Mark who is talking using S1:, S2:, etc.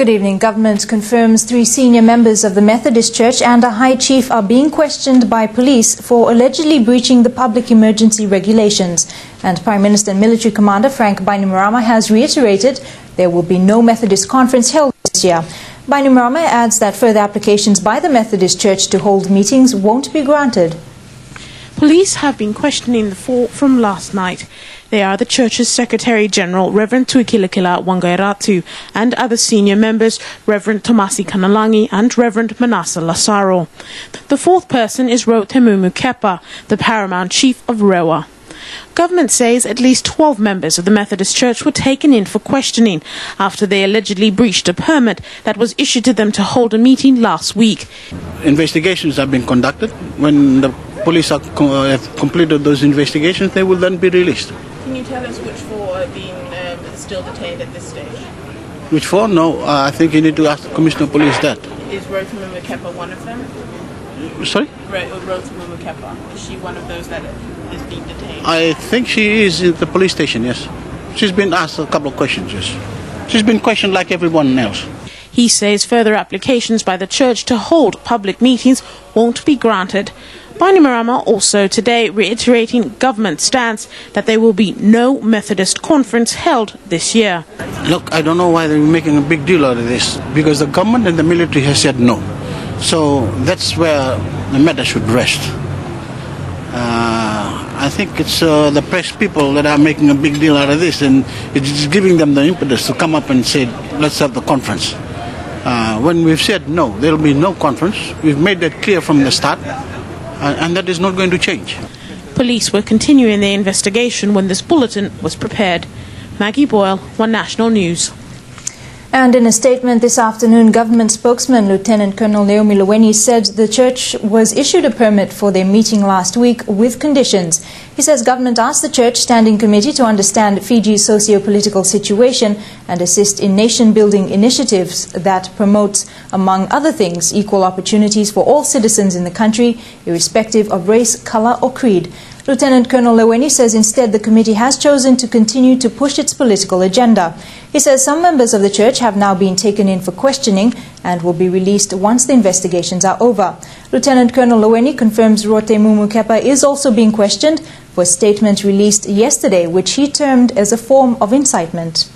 S1: Good evening. Government confirms 3 senior members of the Methodist Church and a high chief are being questioned by police for allegedly breaching the public emergency regulations. And Prime Minister and Military Commander Frank Marama has reiterated there will be no Methodist conference held this year. Marama adds that further applications by the Methodist Church to hold meetings won't be granted.
S2: Police have been questioning the 4 from last night. They are the church's Secretary-General, Reverend Tuikilakila Wangairatu, and other senior members, Reverend Tomasi Kanalangi and Reverend Manasa Lasaro. The 4th person is Temumu Kepa, the paramount chief of Rewa. Government says at least 12 members of the Methodist Church were taken in for questioning after they allegedly breached a permit that was issued to them to hold a meeting last week.
S3: Investigations have been conducted. When the police have completed those investigations, they will then be released.
S2: Can you tell us which 4 are being still detained at this stage?
S3: Which 4? No, I think you need to ask the Commissioner of Police that.
S2: Is Temumu Kepa one of them?
S3: Sorry?
S2: Temumu Kepa. Is she one of those that is being detained?
S3: I think she is at the police station, yes. She's been asked a couple of questions, yes. She's been questioned like everyone else.
S2: He says further applications by the church to hold public meetings won't be granted. Marama also today reiterating government stance that there will be no Methodist conference held this year.
S3: Look, I don't know why they're making a big deal out of this, because the government and the military has said no. So that's where the matter should rest. I think it's the press people that are making a big deal out of this, and it's giving them the impetus to come up and say, let's have the conference. When we've said no, there will be no conference. We've made that clear from the start, and that is not going to change.
S2: Police were continuing their investigation when this bulletin was prepared. Maggie Boyle, One National News.
S1: And in a statement this afternoon, government spokesman Lieutenant Colonel Naomi Leweni said the church was issued a permit for their meeting last week with conditions. He says government asked the church standing committee to understand Fiji's socio-political situation and assist in nation-building initiatives that promote, among other things, equal opportunities for all citizens in the country, irrespective of race, color or creed. Lieutenant Colonel Leweni says instead the committee has chosen to continue to push its political agenda. He says some members of the church have now been taken in for questioning and will be released once the investigations are over. Lieutenant Colonel Leweni confirms Temumu Kepa is also being questioned for a statement released yesterday, which he termed as a form of incitement.